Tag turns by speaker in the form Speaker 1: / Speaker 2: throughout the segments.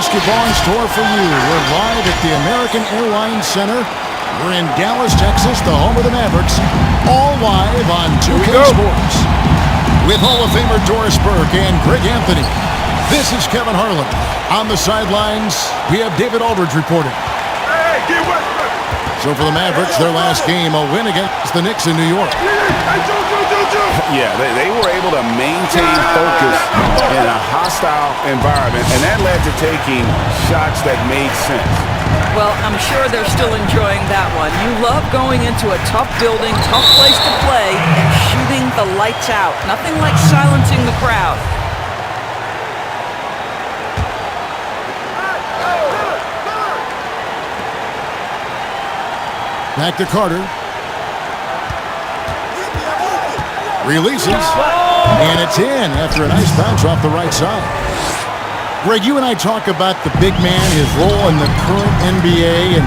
Speaker 1: basketball in store for you. We're live at the American Airlines Center. We're in Dallas, Texas, the home of the Mavericks. All live on 2K Sports. With Hall of Famer Doris Burke and Greg Anthony. This is Kevin Harlan. On the sidelines, we have David Aldridge reporting.
Speaker 2: Hey, get with me.
Speaker 1: So for the Mavericks, their last game, a win against the Knicks in New York.
Speaker 3: Yeah, they were able to maintain focus in a hostile environment, and that led to taking shots that made sense.
Speaker 4: Well, I'm sure they're still enjoying that one. You love going into a tough building, tough place to play, and shooting the lights out. Nothing like silencing the crowd.
Speaker 1: Back to Carter. Releases. And it's in after a nice bounce off the right side. Greg, you and I talk about the big man, his role in the current NBA, and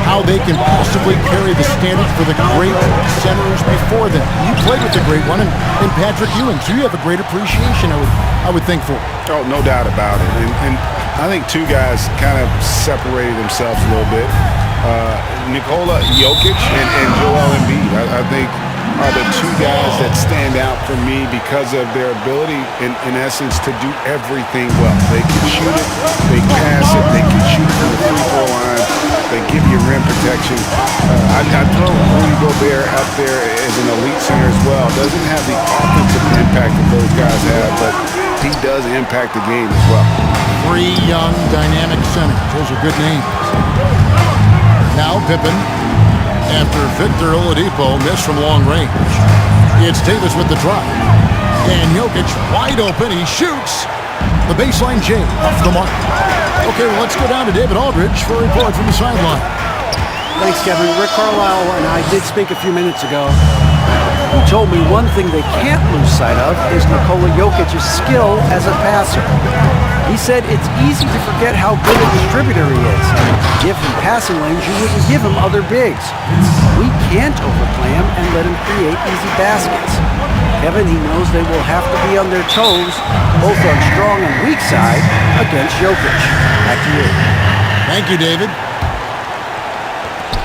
Speaker 1: how they can possibly carry the standard for the great centers before them. You played with the great one, and Patrick Ewing, so you have a great appreciation, I would think, for.
Speaker 3: Oh, no doubt about it. And I think two guys kind of separated themselves a little bit. Nikola Jokic and Joel Embiid, I think, are the two guys that stand out for me because of their ability, in essence, to do everything well. They can shoot it, they pass it, they can shoot from the free-throw line, they give you rim protection. I'd throw Rudy Gobert out there as an elite center as well. Doesn't have the offensive impact that those guys have, but he does impact the game as well.
Speaker 1: Three young, dynamic centers. Those are good names. Now Pippen, after Victor Oladipo missed from long range. It's Davis with the drive. And Jokic wide open. He shoots. The baseline J off the mark. Okay, well, let's go down to David Aldridge for a report from the sideline.
Speaker 5: Thanks, Kevin. Rick Carlisle and I did speak a few minutes ago. He told me one thing they can't lose sight of is Nikola Jokic's skill as a passer. He said it's easy to forget how good a distributor he is. If in passing lanes, you wouldn't give him other bigs. We can't overplay him and let him create easy baskets. Kevin, he knows they will have to be on their toes, both on strong and weak side, against Jokic. Back to you.
Speaker 1: Thank you, David.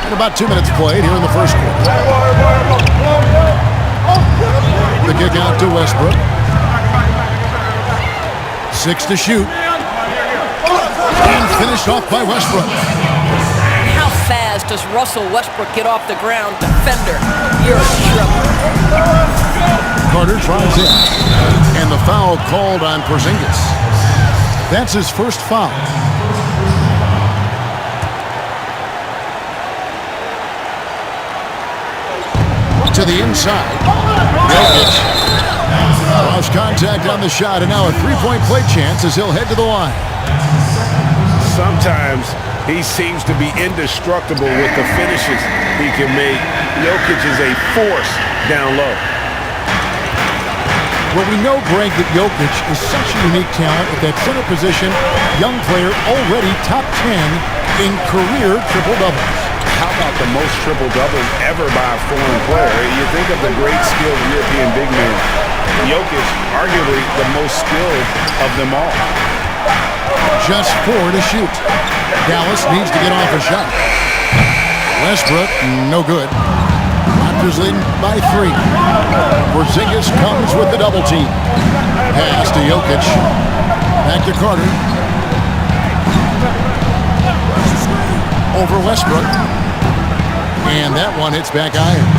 Speaker 1: And about 2 minutes played here in the first quarter. The kick out to Westbrook. 6 to shoot. And finished off by Westbrook.
Speaker 4: How fast does Russell Westbrook get off the ground? Defender, you're in trouble.
Speaker 1: Carter drives in. And the foul called on Porzingis. That's his first foul. To the inside. Jokic. Lost contact on the shot, and now a three-point play chance as he'll head to the line.
Speaker 3: Sometimes he seems to be indestructible with the finishes he can make. Jokic is a force down low.
Speaker 1: Well, we know, Greg, that Jokic is such a unique talent at that center position. Young player, already top 10 in career triple-doubles.
Speaker 3: How about the most triple-doubles ever by a foreign player? You think of the great skilled European big man. Jokic, arguably the most skilled of them all.
Speaker 1: Just 4 to shoot. Dallas needs to get off a shot. Westbrook, no good. Raptors leading by 3. Porzingis comes with the double team. Pass to Jokic. Back to Carter. Over Westbrook. And that one hits back iron.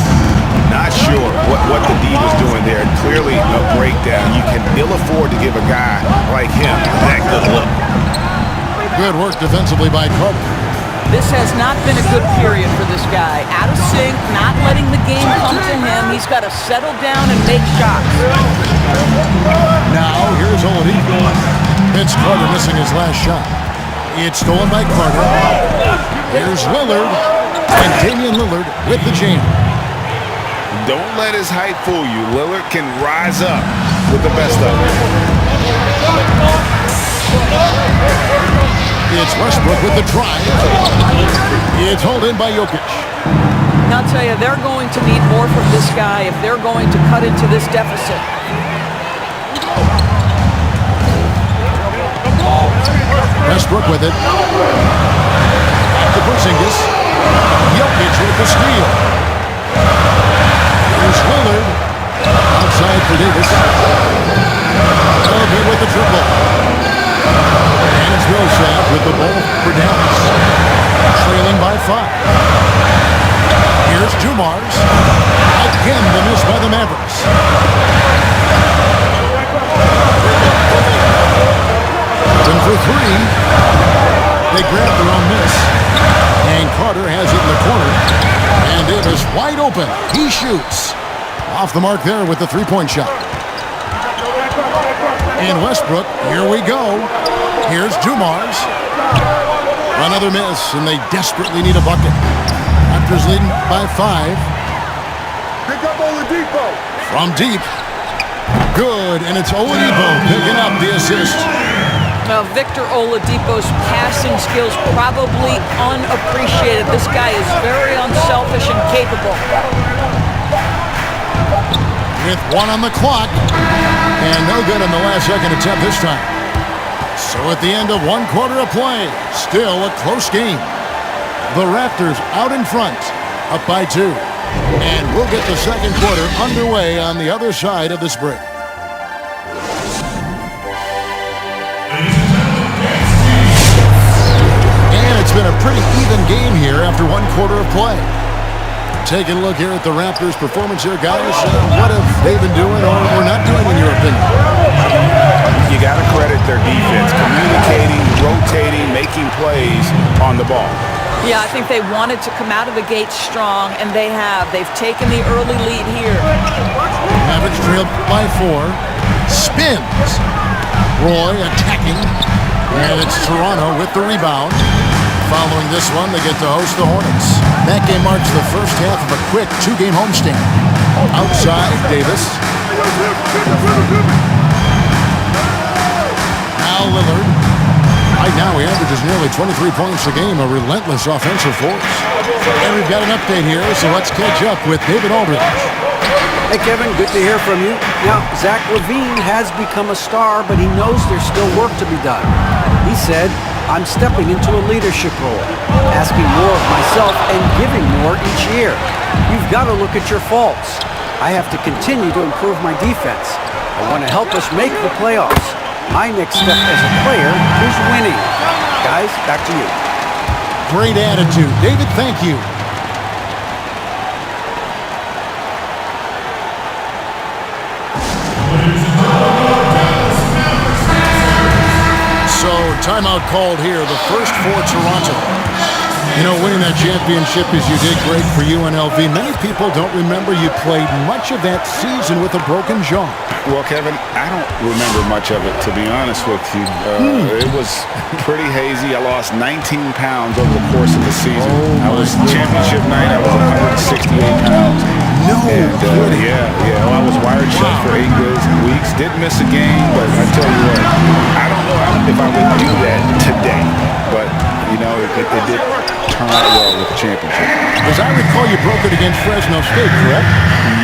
Speaker 3: Not sure what the D was doing there. Clearly a breakdown. You can ill afford to give a guy like him that good look.
Speaker 1: Good work defensively by Carter.
Speaker 4: This has not been a good period for this guy. Out of sync, not letting the game come to him. He's got to settle down and make shots.
Speaker 1: Now here's Oladipo. It's Carter missing his last shot. It's stolen by Carter. Here's Lillard. And Damian Lillard with the jam.
Speaker 3: Don't let his height fool you. Lillard can rise up with the best of them.
Speaker 1: It's Westbrook with the drive. It's hauled in by Jokic.
Speaker 4: Now I'll tell you, they're going to need more from this guy if they're going to cut into this deficit.
Speaker 1: Westbrook with it. Back to Porzingis. Jokic with the steal. Here's Lillard. Outside for Davis. Oh, good with the triple. And it's Millsap with the ball for Dallas. Trailing by 5. Here's Dumars. Again, the miss by the Mavericks. Then for 3. They grab their own miss. And Carter has it in the corner. And Davis wide open. He shoots. Off the mark there with the three-point shot. And Westbrook, here we go. Here's Dumars. Another miss, and they desperately need a bucket. Raptors leading by 5.
Speaker 2: Pick up Oladipo.
Speaker 1: From deep. Good, and it's Oladipo picking up the assist.
Speaker 4: Now, Victor Oladipo's passing skills probably unappreciated. This guy is very unselfish and capable.
Speaker 1: With 1 on the clock, and no good on the last second attempt this time. So at the end of 1 quarter of play, still a close game. The Raptors out in front, up by 2. And we'll get the second quarter underway on the other side of this break. And it's been a pretty even game here after 1 quarter of play. Taking a look here at the Raptors' performance here, guys. What have they been doing or not doing, in your opinion?
Speaker 3: You got to credit their defense, communicating, rotating, making plays on the ball.
Speaker 4: Yeah, I think they wanted to come out of the gate strong, and they have. They've taken the early lead here.
Speaker 1: Mavericks trailed by 4. Spins. Roy attacking. And it's Toronto with the rebound. Following this one, they get to host the Hornets. That game marks the first half of a quick 2-game homestand. Outside, Davis. Now Lillard. Right now, he averages nearly 23 points a game, a relentless offensive force. And we've got an update here, so let's catch up with David Aldridge.
Speaker 5: Hey, Kevin, good to hear from you. Now, Zach LaVine has become a star, but he knows there's still work to be done. He said, I'm stepping into a leadership role, asking more of myself and giving more each year. You've got to look at your faults. I have to continue to improve my defense. I want to help us make the playoffs. My next step as a player is winning. Guys, back to you.
Speaker 1: Great attitude. David, thank you. So, timeout called here, the first for Toronto. You know, winning that championship as you did, great for UNLV. Many people don't remember you played much of that season with a broken jaw.
Speaker 3: Well, Kevin, I don't remember much of it, to be honest with you. It was pretty hazy. I lost 19 pounds over the course of the season. I was championship night. I was 168 pounds.
Speaker 1: No.
Speaker 3: And, well, I was wired shut for 8 weeks. Didn't miss a game, but I tell you what, I don't know if I would do that today. But, you know, it did turn out well with the championship.
Speaker 1: As I recall, you broke it against Fresno State, correct?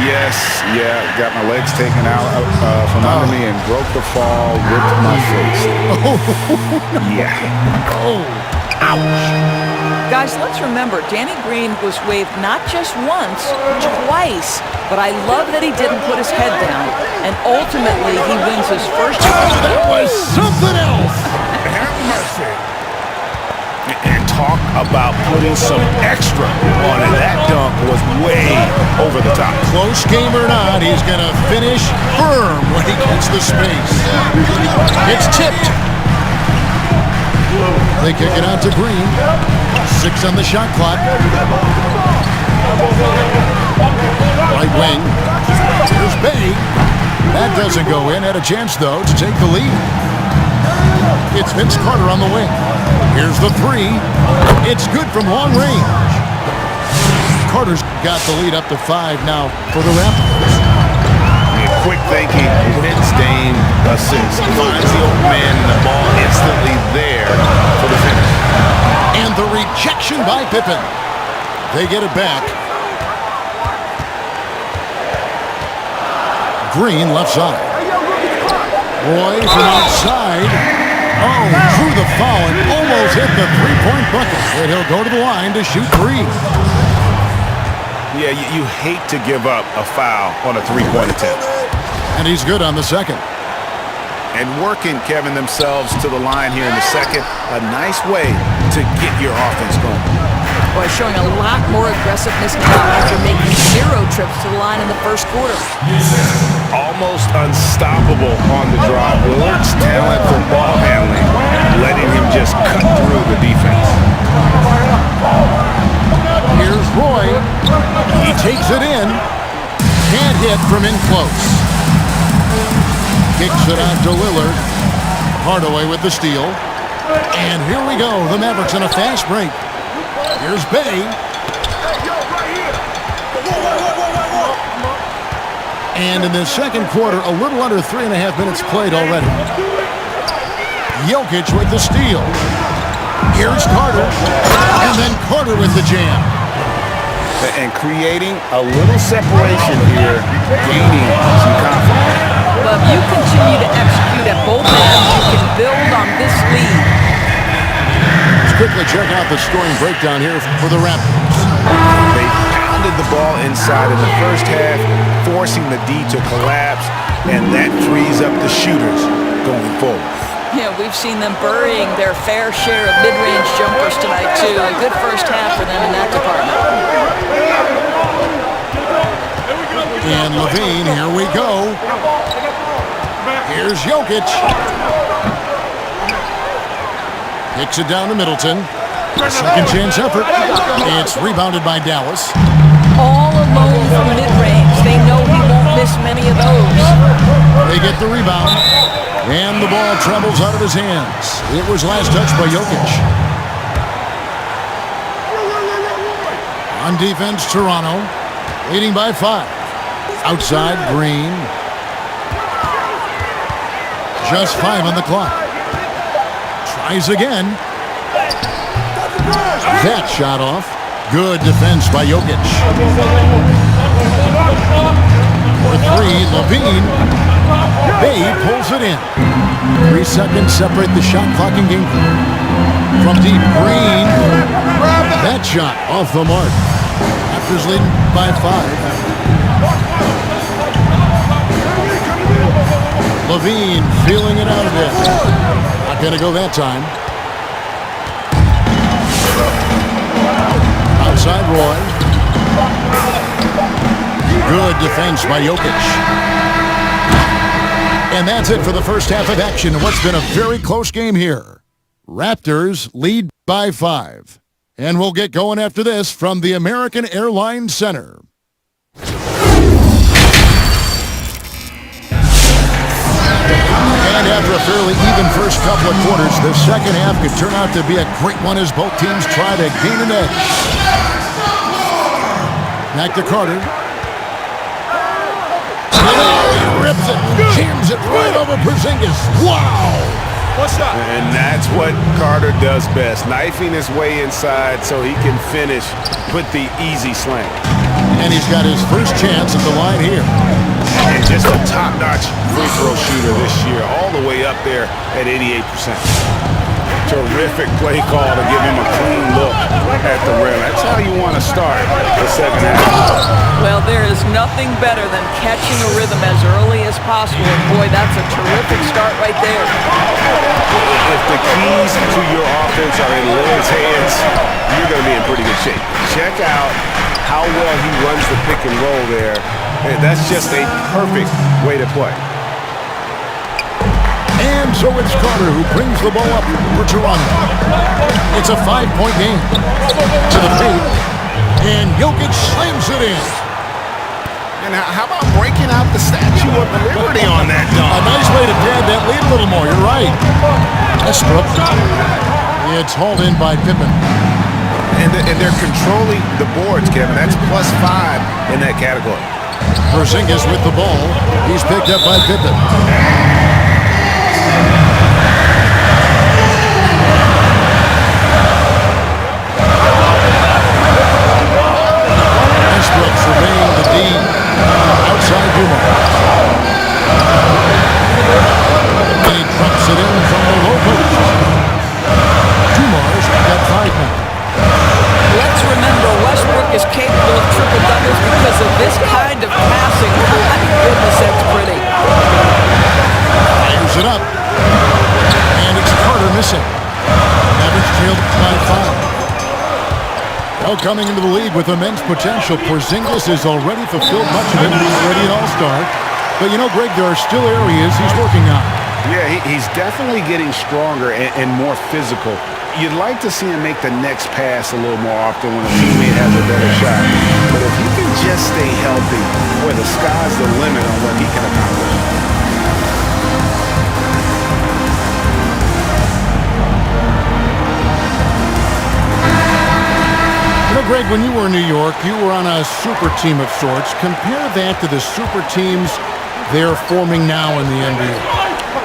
Speaker 3: Yes, yeah. Got my legs taken out from under me and broke the fall, ripped my face. Yeah.
Speaker 1: Oh, ouch.
Speaker 4: Guys, let's remember, Danny Green was waived not just once, twice. But I love that he didn't put his head down. And ultimately, he wins his first.
Speaker 1: That was something else.
Speaker 3: Have mercy. And talk about putting some extra on it. That dunk was way over the top.
Speaker 1: Close game or not, he's going to finish firm when he gets the space. It's tipped. They kick it out to Green. 6 on the shot clock. Right wing. Here's Bay. That doesn't go in. Had a chance, though, to take the lead. It's Vince Carter on the wing. Here's the 3. It's good from long range. Carter's got the lead up to 5 now for the Raptors.
Speaker 3: Quick thinking, mid-stain assist. Finds the open man and the ball instantly there for the finish.
Speaker 1: And the rejection by Pippen. They get it back. Green left side. Roy from outside. Oh, drew the foul and almost hit the three-point bucket. And he'll go to the line to shoot three.
Speaker 3: Yeah, you hate to give up a foul on a three-point attempt.
Speaker 1: And he's good on the second.
Speaker 3: And working, Kevin, themselves to the line here in the second. A nice way to get your offense going.
Speaker 4: Boy, showing a lot more aggressiveness now after making 0 trips to the line in the first quarter.
Speaker 3: Almost unstoppable on the drive. Willard's talent for ball handling, letting him just cut through the defense.
Speaker 1: Here's Roy. He takes it in. Can't hit from in close. Kicks it out to Lillard. Hardaway with the steal. And here we go. The Mavericks in a fast break. Here's Bay. And in the second quarter, a little under 3.5 minutes played already. Jokic with the steal. Here's Carter. And then Carter with the jam.
Speaker 3: And creating a little separation here, gaining some confidence.
Speaker 4: Well, if you continue to execute at both ends, you can build on this lead.
Speaker 1: Let's quickly check out the scoring breakdown here for the Raptors.
Speaker 3: They pounded the ball inside in the first half, forcing the D to collapse, and that frees up the shooters going forward.
Speaker 4: Yeah, we've seen them burying their fair share of mid-range jumpers tonight, too. A good first half for them in that department.
Speaker 1: And Levine, here we go. Here's Jokic. Kicks it down to Middleton. Second chance effort. It's rebounded by Dallas.
Speaker 4: All alone from mid-range. They know he won't miss many of those.
Speaker 1: They get the rebound. And the ball travels out of his hands. It was last touched by Jokic. On defense, Toronto leading by 5. Outside, Green. Just 5 on the clock. Tries again. That shot off. Good defense by Jokic. For 3, Levine. Bay pulls it in. 3 seconds separate the shot clock and game. From deep, Green. That shot off the mark. Raptors leading by 5. Levine feeling it out a bit. Not going to go that time. Outside Roy. Good defense by Jokic. And that's it for the first half of action in what's been a very close game here. Raptors lead by 5. And we'll get going after this from the American Airlines Center. And after a fairly even first couple of quarters, the second half could turn out to be a great one as both teams try to gain an edge. Back to Carter. Oh, he rips it, jams it right over Porzingis. Wow!
Speaker 2: What's up?
Speaker 3: And that's what Carter does best, knifing his way inside so he can finish with the easy slam.
Speaker 1: And he's got his first chance at the line here.
Speaker 3: And just a top-notch free throw shooter this year, all the way up there at 88%. Terrific play call to give him a clean look at the rim. That's how you want to start the second half.
Speaker 4: Well, there is nothing better than catching a rhythm as early as possible. And boy, that's a terrific start right there.
Speaker 3: If the keys to your offense are in Lillard's hands, you're going to be in pretty good shape. Check out how well he runs the pick and roll there. And that's just a perfect way to play.
Speaker 1: And so it's Carter who brings the ball up for Toronto. It's a 5-point game. To the paint. And Jokic slams it in.
Speaker 3: And how about breaking out the Statue of Liberty on that dunk?
Speaker 1: A nice way to pad that lead a little more. You're right. Westbrook. It's hauled in by Pippen.
Speaker 3: And they're controlling the boards, Kevin. That's +5 in that category.
Speaker 1: Porzingis with the ball. He's picked up by Pippen. Westbrook surveying the D. Outside Dumont. And he drops it in from the low post. Throws it up. And it's Carter missing. Mavericks trailed by 5. Now coming into the league with immense potential, Porzingis has already fulfilled much of it. He's already an all-star. But you know, Greg, there are still areas he's working on.
Speaker 3: Yeah, he's definitely getting stronger and more physical. You'd like to see him make the next pass a little more often when a teammate has a better shot. But if he can just stay healthy, boy, the sky's the limit on what he can accomplish.
Speaker 1: You know, Greg, when you were in New York, you were on a super team of sorts. Compare that to the super teams they're forming now in the NBA.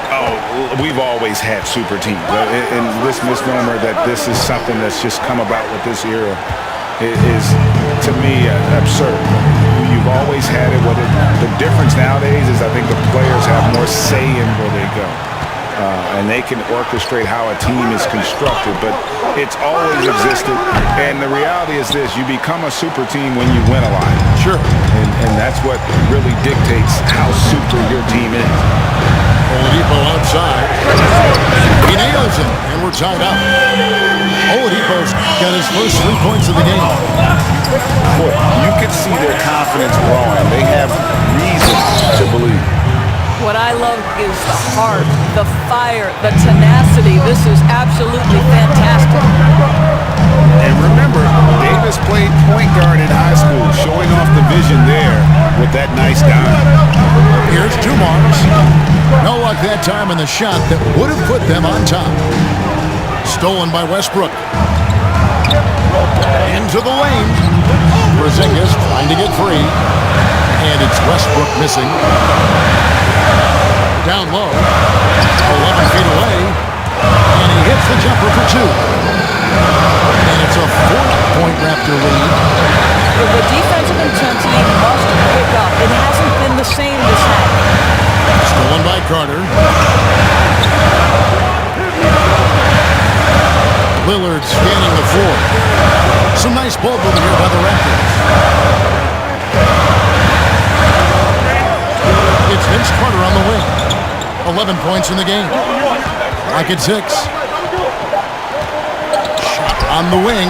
Speaker 3: Oh, we've always had super teams. And this misnomer that this is something that's just come about with this era is, to me, absurd. You've always had it. The difference nowadays is I think the players have more say in where they go. And they can orchestrate how a team is constructed. But it's always existed. And the reality is this. You become a super team when you win a lot.
Speaker 1: Sure.
Speaker 3: And that's what really dictates how super your team is.
Speaker 1: Oladipo outside. He nails him, and we're tied up. Oladipo's got his first 3 points of the game.
Speaker 3: Boy, you can see their confidence growing. They have reason to believe.
Speaker 4: What I love is the heart, the fire, the tenacity. This is absolutely fantastic.
Speaker 3: And remember, Davis played point guard in high school, showing off the vision there with that nice dime.
Speaker 1: Here's Dumars. No luck that time in the shot that would have put them on top. Stolen by Westbrook. Into the lane. Porzingis trying to get free. And it's Westbrook missing. Down low. 11 feet away. And he hits the jumper for 2. And it's a 4-point Raptor lead.
Speaker 4: The defensive intensity must pick up. It hasn't been the same this half.
Speaker 1: Stolen by Carter. Lillard scanning the floor. Some nice ball movement here by the Raptors. It's Vince Carter on the wing. 11 points in the game. Rocket 6. Shot on the wing.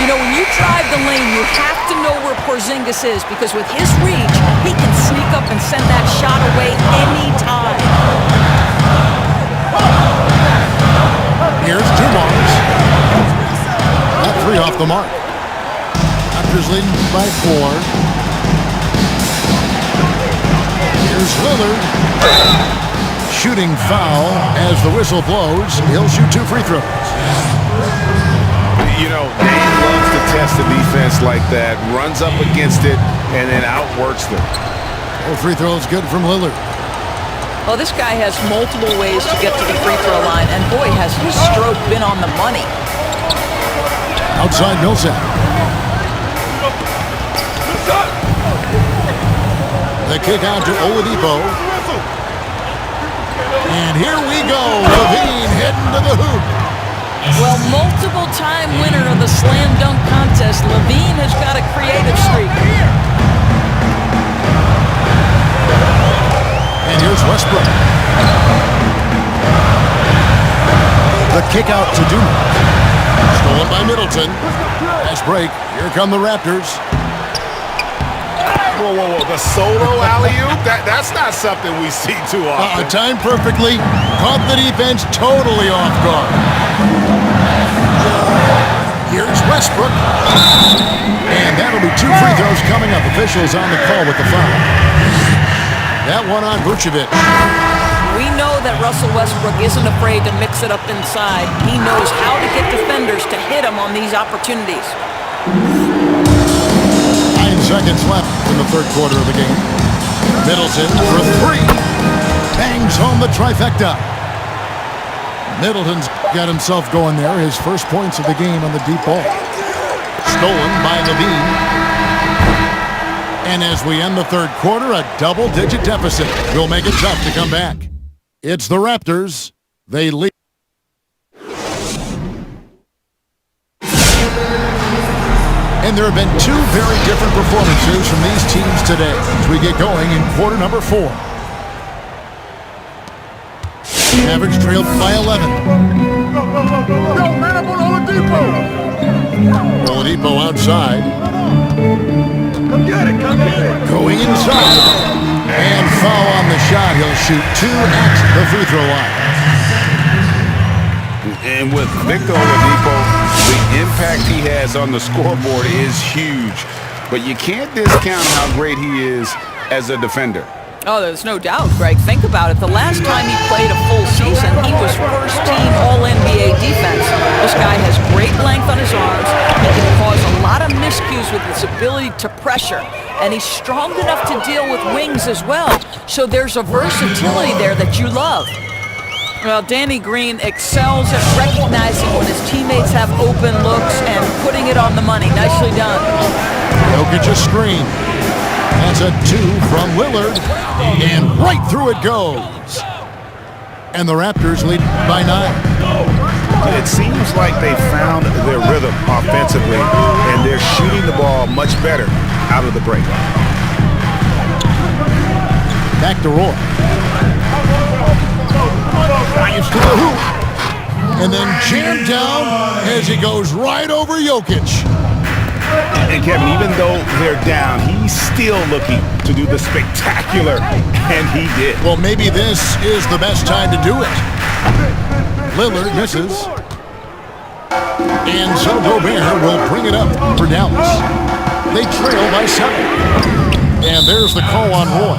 Speaker 4: You know, when you drive the lane, you have to know where Porzingis is because with his reach, he can sneak up and send that shot away anytime.
Speaker 1: Here's Dumars. Not 3 off the mark. Raptors leading by 4. Here's Lillard. Shooting foul as the whistle blows. He'll shoot 2 free throws.
Speaker 3: You know, Dave loves to test the defense like that, runs up against it, and then outworks them.
Speaker 1: Oh, free throw is good from Lillard.
Speaker 4: Well, this guy has multiple ways to get to the free throw line, and boy, has his stroke been on the money.
Speaker 1: Outside Millsap. The kick out to Oladipo. And here we go. Levine heading to the hoop.
Speaker 4: Well, multiple-time winner of the slam dunk contest, Levine has got a creative streak.
Speaker 1: And here's Westbrook. The kick out to Dumars. Stolen by Middleton. Nice break. Here come the Raptors.
Speaker 3: Whoa, whoa, whoa. The solo alley-oop? That's not something we see too often.
Speaker 1: Timed perfectly. Caught the defense totally off guard. Here's Westbrook. And that'll be 2 free throws coming up. Officials on the call with the foul. That one on Vucevic.
Speaker 4: We know that Russell Westbrook isn't afraid to mix it up inside. He knows how to get defenders to hit him on these opportunities.
Speaker 1: 9 seconds left in the third quarter of the game. Middleton for 3. Bangs home the trifecta. Middleton's got himself going there. His first points of the game on the deep ball. Stolen by Levine. And as we end the third quarter, a double-digit deficit will make it tough to come back. It's the Raptors. They lead. And there have been 2 very different performances from these teams today as we get going in quarter number 4. Mavericks trailed by 11.
Speaker 2: Yo, man up on Oladipo.
Speaker 1: Oladipo outside.
Speaker 2: Come get it, come get it.
Speaker 1: Going inside. And foul on the shot. He'll shoot 2 at the free throw line.
Speaker 3: And with Victor Oladipo, the impact he has on the scoreboard is huge. But you can't discount how great he is as a defender.
Speaker 4: Oh, there's no doubt, Greg. Think about it. The last time he played a full season, he was first-team All-NBA defense. This guy has great length on his arms. He can cause a lot of miscues with his ability to pressure. And he's strong enough to deal with wings as well. So there's a versatility there that you love. Well, Danny Green excels at recognizing when his teammates have open looks and putting it on the money. Nicely done.
Speaker 1: Jokic a screen. That's a 2 from Lillard. And right through it goes. And the Raptors lead by 9.
Speaker 3: It seems like they found their rhythm offensively, and they're shooting the ball much better out of the break.
Speaker 1: Back to Roy. Bryant's to the hoop. And then jammed down as he goes right over Jokic.
Speaker 3: And Kevin, even though they're down, he's still looking to do the spectacular, and he did.
Speaker 1: Well, maybe this is the best time to do it. Lillard misses. And so Gobert will bring it up for Dallas. They trail by 7. And there's the call on Roy.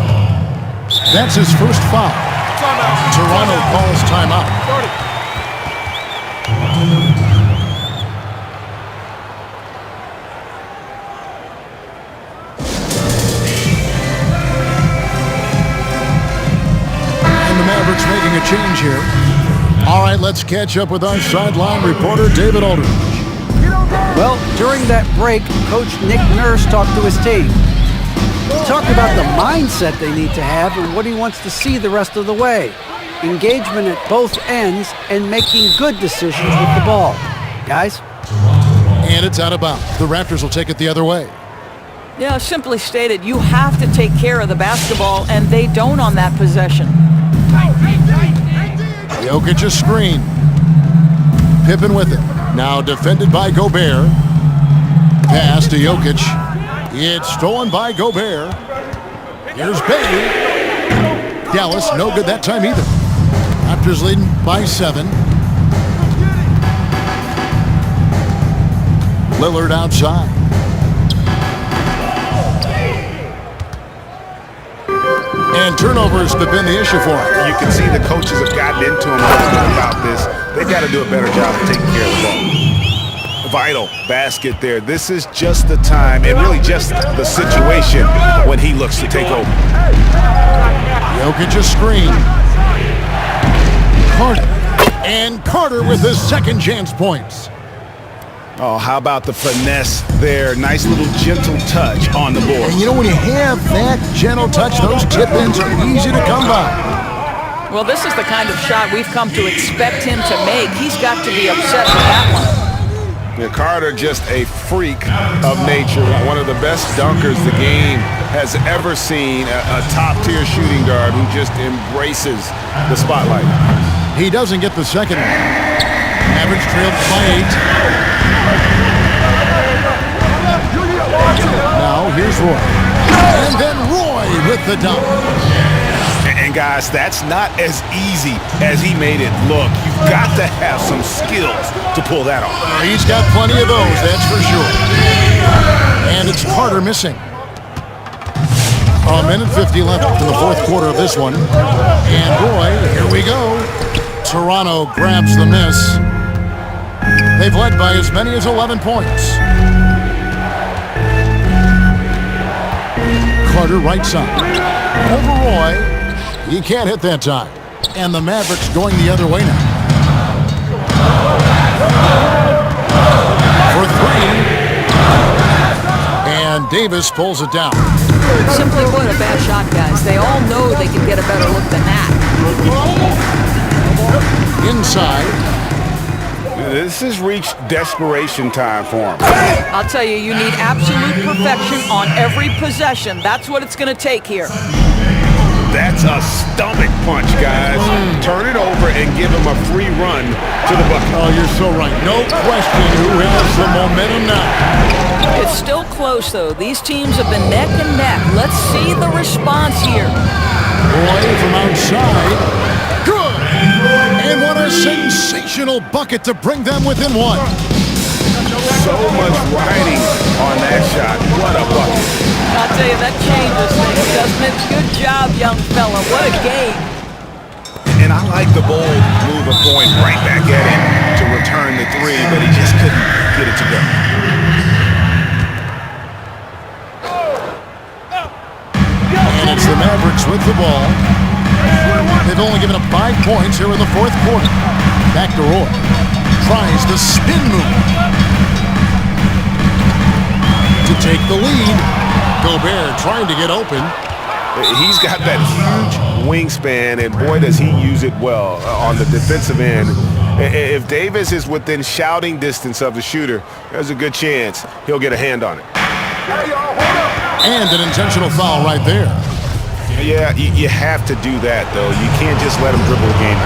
Speaker 1: That's his first foul. Toronto calls timeout. Mavericks making a change here. All right, let's catch up with our sideline reporter, David Aldridge.
Speaker 5: Well, during that break, Coach Nick Nurse talked to his team. He talked about the mindset they need to have and what he wants to see the rest of the way. Engagement at both ends and making good decisions with the ball. Guys?
Speaker 1: And it's out of bounds. The Raptors will take it the other way.
Speaker 4: Yeah, simply stated, you have to take care of the basketball, and they don't on that possession.
Speaker 1: Jokic a screen. Pippen with it. Now defended by Gobert. Pass to Jokic. It's stolen by Gobert. Here's Bay. Dallas, no good that time either. Raptors leading by 7. Lillard outside. And turnovers have been the issue for him.
Speaker 3: You can see the coaches have gotten into him about this. They've got to do a better job of taking care of the ball. Vital basket there. This is just the time and really just the situation when he looks to take over.
Speaker 1: Jokic a screen. Carter. And Carter with his second chance points.
Speaker 3: Oh, how about the finesse there? Nice little gentle touch on the board.
Speaker 1: And you know, when you have that gentle touch, those tip-ins are easy to come by.
Speaker 4: Well, this is the kind of shot we've come to expect him to make. He's got to be upset with that one.
Speaker 3: Yeah, Carter, just a freak of nature. One of the best dunkers the game has ever seen. A top-tier shooting guard who just embraces the spotlight.
Speaker 1: He doesn't get the second one. Average trailed by 8. Now here's Roy. And then Roy with the dunk.
Speaker 3: And guys, that's not as easy as he made it look. You've got to have some skills to pull that off.
Speaker 1: He's got plenty of those, that's for sure. And it's Carter missing. A minute 50 left in the fourth quarter of this one. And Roy, here we go. Toronto grabs the miss. They've led by as many as 11 points. Carter right side. Over Roy. He can't hit that time. And the Mavericks going the other way now. For 3. And Davis pulls it down.
Speaker 4: Simply put, a bad shot, guys. They all know they can get a better look than that.
Speaker 1: Inside.
Speaker 3: This has reached desperation time for him.
Speaker 4: I'll tell you, you need absolute perfection on every possession. That's what it's going to take here.
Speaker 3: That's a stomach punch, guys. Turn it over give him a free run to the bucket.
Speaker 1: Oh, you're so right. No question who has the momentum now.
Speaker 4: It's still close, though. These teams have been neck and neck. Let's see the response here.
Speaker 1: Boy from outside. Good. And what a sensational bucket to bring them within one.
Speaker 3: So much riding on that shot. What a bucket.
Speaker 4: I'll tell you, that changes things, doesn't it? Good job, young fella. What a game.
Speaker 3: And I like the bold move of going right back at him to return the three, but he just couldn't get it to go.
Speaker 1: And it's the Mavericks with the ball. They've only given up 5 points here in the fourth quarter. Back to Roy. Tries the spin move to take the lead. Gobert trying to get open.
Speaker 3: He's got that huge wingspan, and boy, does he use it well on the defensive end. If Davis is within shouting distance of the shooter, there's a good chance he'll get a hand on it.
Speaker 1: And an intentional foul right there.
Speaker 3: Yeah, you have to do that, though. You can't just let him dribble the game.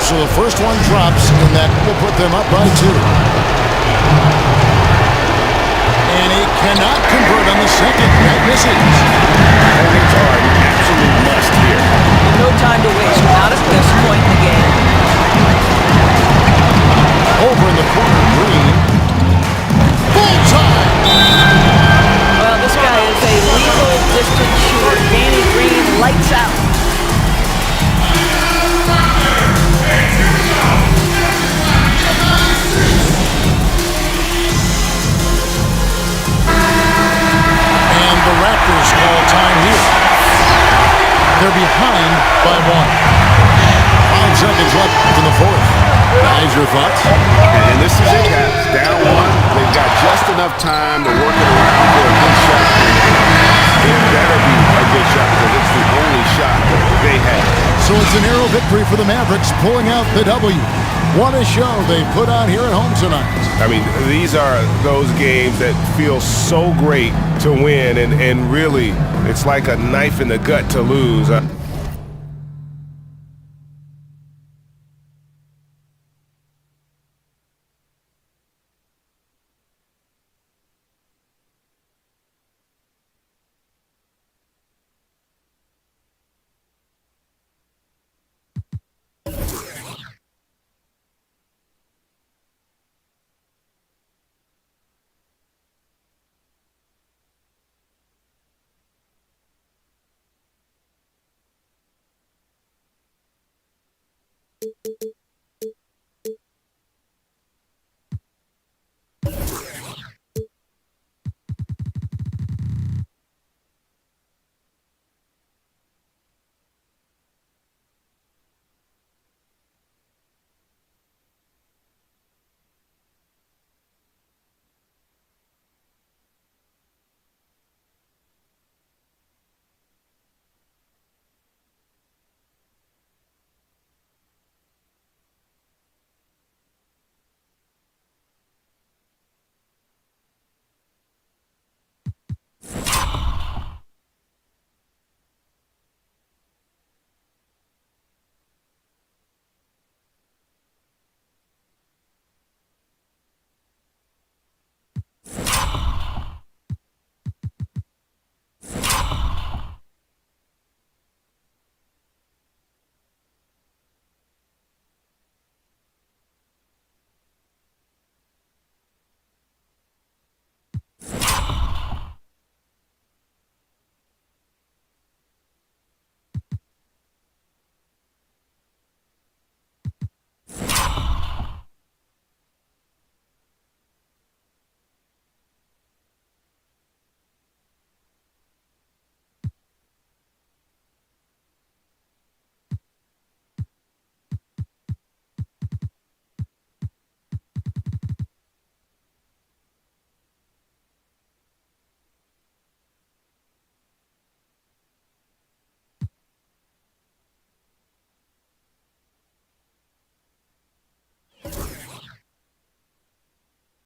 Speaker 1: So the first one drops, and that will put them up by 2. And he cannot convert on the second. That misses.
Speaker 3: Points are an absolute must here.
Speaker 4: No time to waste. Not at this point in the game.
Speaker 1: Over in the corner, Green. Full time.
Speaker 4: Well, this guy is a legal distance shooter. Danny Green, lights out.
Speaker 1: And the Raptors call time here. They're behind by 1. 5 seconds left in the fourth. Guys, your thoughts?
Speaker 3: And this is it, guys. Down 1. They've got just enough time to work it around for a good shot. It better be a good shot because it's the only shot they have.
Speaker 1: So it's a narrow victory for the Mavericks, pulling out the W. What a show they put on here at home tonight.
Speaker 3: I mean, these are those games that feel so great to win, and really, it's like a knife in the gut to lose.